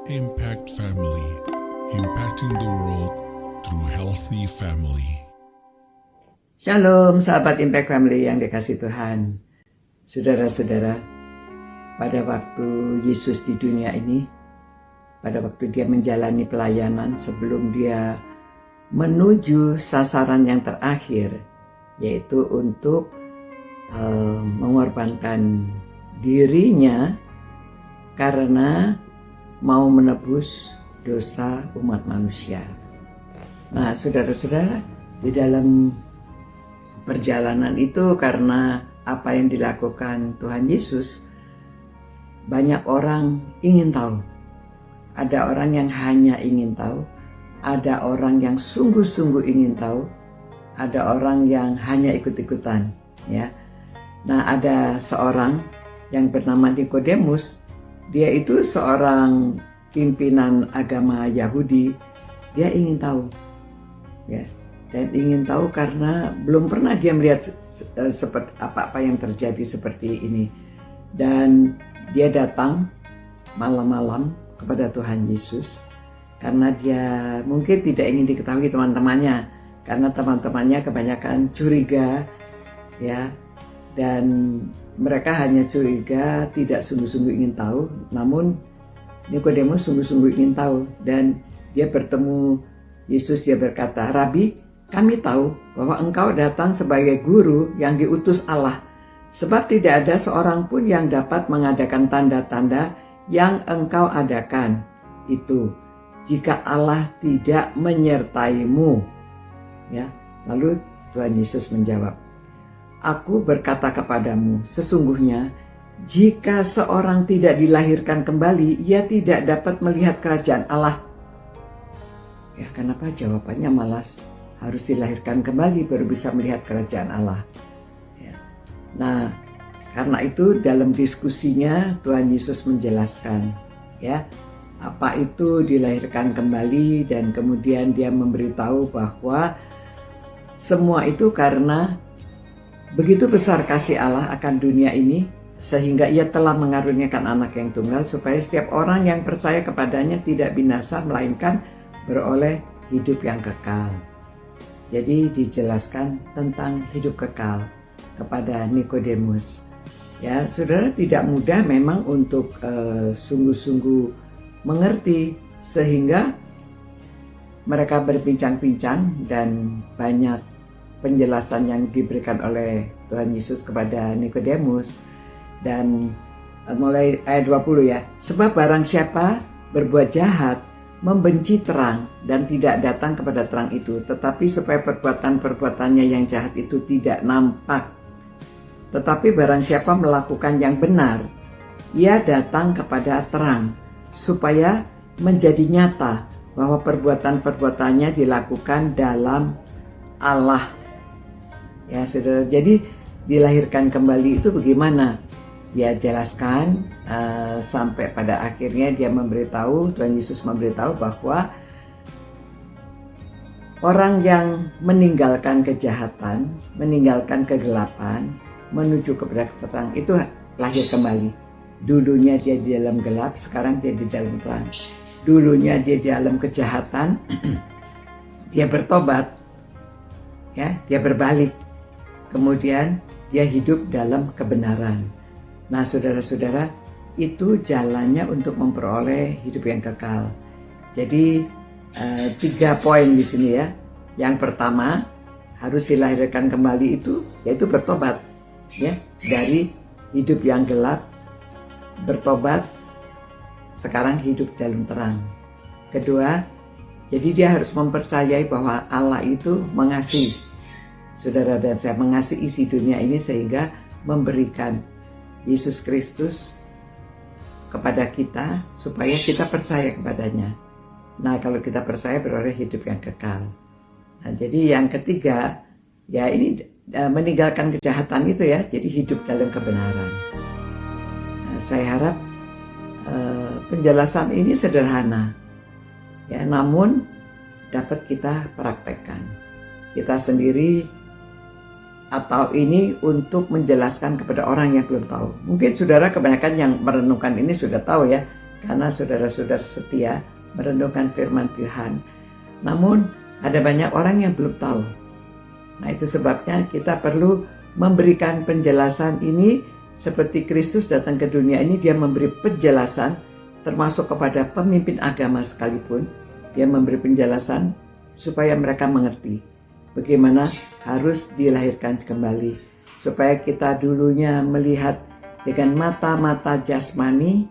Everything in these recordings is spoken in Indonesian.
Impact Family, impacting the world through healthy family. Shalom sahabat Impact Family yang dikasihi Tuhan. Saudara-saudara, pada waktu Yesus di dunia ini, pada waktu dia menjalani pelayanan sebelum dia menuju sasaran yang terakhir, yaitu untuk mengorbankan dirinya karena mau menebus dosa umat manusia. Nah, saudara-saudara, di dalam perjalanan itu, karena apa yang dilakukan Tuhan Yesus, banyak orang ingin tahu. Ada orang yang hanya ingin tahu, ada orang yang sungguh-sungguh ingin tahu, ada orang yang hanya ikut-ikutan, ya. Nah, ada seorang yang bernama Nikodemus. Dia itu seorang pimpinan agama Yahudi. Dia ingin tahu, ya, dan ingin tahu karena belum pernah dia melihat seperti apa yang terjadi seperti ini. Dan dia datang malam-malam kepada Tuhan Yesus karena dia mungkin tidak ingin diketahui teman-temannya, karena teman-temannya kebanyakan curiga, ya, dan mereka hanya curiga, tidak sungguh-sungguh ingin tahu. Namun Nikodemus sungguh-sungguh ingin tahu, dan dia bertemu Yesus. Dia berkata, "Rabi, kami tahu bahwa engkau datang sebagai guru yang diutus Allah, sebab tidak ada seorang pun yang dapat mengadakan tanda-tanda yang engkau adakan itu jika Allah tidak menyertaimu." Ya, lalu Tuhan Yesus menjawab, "Aku berkata kepadamu, sesungguhnya jika seorang tidak dilahirkan kembali, ia tidak dapat melihat kerajaan Allah." Ya, kenapa jawabannya malah harus dilahirkan kembali baru bisa melihat kerajaan Allah? Ya. Nah, karena itu dalam diskusinya Tuhan Yesus menjelaskan, ya, apa itu dilahirkan kembali, dan kemudian dia memberitahu bahwa semua itu karena begitu besar kasih Allah akan dunia ini, sehingga ia telah mengaruniakan anak yang tunggal, supaya setiap orang yang percaya kepadanya tidak binasa, melainkan beroleh hidup yang kekal. Jadi dijelaskan tentang hidup kekal kepada Nikodemus. Ya, saudara, tidak mudah memang untuk sungguh-sungguh mengerti, sehingga mereka berbincang-bincang dan banyak penjelasan yang diberikan oleh Tuhan Yesus kepada Nikodemus. Dan mulai ayat 20, ya, "Sebab barang siapa berbuat jahat membenci terang dan tidak datang kepada terang itu, tetapi supaya perbuatan-perbuatannya yang jahat itu tidak nampak. Tetapi barang siapa melakukan yang benar, ia datang kepada terang, supaya menjadi nyata bahwa perbuatan-perbuatannya dilakukan dalam Allah." Ya, saudara, jadi dilahirkan kembali itu bagaimana? Dia jelaskan sampai pada akhirnya dia memberitahu, Tuhan Yesus memberitahu bahwa orang yang meninggalkan kejahatan, meninggalkan kegelapan, menuju kepada terang, itu lahir kembali. Dulunya dia di dalam gelap, sekarang dia di dalam terang. Dulunya dia di dalam kejahatan, dia bertobat, ya, dia berbalik. Kemudian dia hidup dalam kebenaran. Nah, saudara-saudara, itu jalannya untuk memperoleh hidup yang kekal. Jadi 3 poin di sini, ya. Yang pertama, harus dilahirkan kembali itu, yaitu bertobat, ya, dari hidup yang gelap, bertobat, sekarang hidup dalam terang. Kedua, jadi dia harus mempercayai bahwa Allah itu mengasihi saudara dan saya, mengasihi isi dunia ini, sehingga memberikan Yesus Kristus kepada kita supaya kita percaya kepadanya. Nah, kalau kita percaya beroleh hidup yang kekal. Nah, jadi yang ketiga, ya, ini meninggalkan kejahatan itu, ya, jadi hidup dalam kebenaran. Nah, saya harap penjelasan ini sederhana, ya, namun dapat kita praktekkan. Kita sendiri atau ini untuk menjelaskan kepada orang yang belum tahu. Mungkin saudara kebanyakan yang merenungkan ini sudah tahu ya, karena saudara-saudara setia merenungkan firman Tuhan. Namun ada banyak orang yang belum tahu. Nah, itu sebabnya kita perlu memberikan penjelasan ini. Seperti Kristus datang ke dunia ini, dia memberi penjelasan termasuk kepada pemimpin agama sekalipun. Dia memberi penjelasan supaya mereka mengerti bagaimana harus dilahirkan kembali, supaya kita dulunya melihat dengan mata-mata jasmani,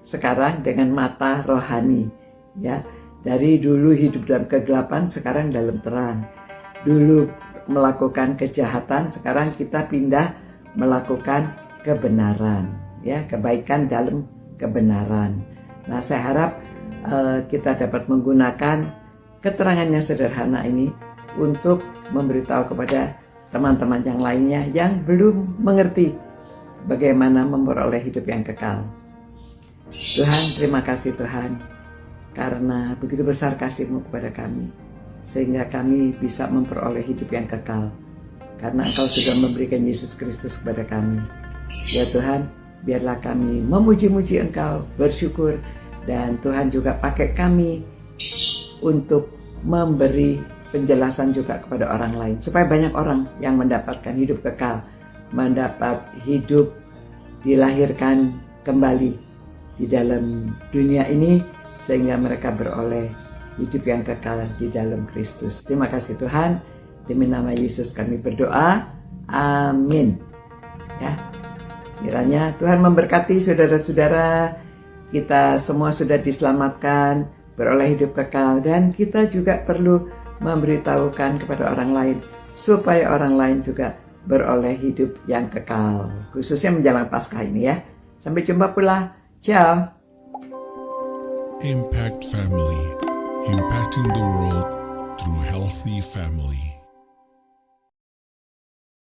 sekarang dengan mata rohani, ya. Dari dulu hidup dalam kegelapan, sekarang dalam terang. Dulu melakukan kejahatan, sekarang kita pindah melakukan kebenaran, ya, kebaikan dalam kebenaran. Nah, saya harap kita dapat menggunakan keterangan yang sederhana ini untuk memberitahu kepada teman-teman yang lainnya yang belum mengerti bagaimana memperoleh hidup yang kekal. Tuhan, terima kasih Tuhan, karena begitu besar kasih-Mu kepada kami, sehingga kami bisa memperoleh hidup yang kekal. Karena Engkau sudah memberikan Yesus Kristus kepada kami. Ya Tuhan, biarlah kami memuji-muji Engkau, bersyukur, dan Tuhan juga pakai kami untuk memberi penjelasan juga kepada orang lain, supaya banyak orang yang mendapatkan hidup kekal, mendapat hidup dilahirkan kembali di dalam dunia ini, sehingga mereka beroleh hidup yang kekal di dalam Kristus. Terima kasih Tuhan. Demi nama Yesus kami berdoa. Amin. Ya. Kiranya Tuhan memberkati saudara-saudara. Kita semua sudah diselamatkan, beroleh hidup kekal, dan kita juga perlu memberitahukan kepada orang lain supaya orang lain juga beroleh hidup yang kekal, khususnya menjelang Paskah ini, ya. Sampai jumpa pula. Ciao. Impact Family, impacting the world through healthy family.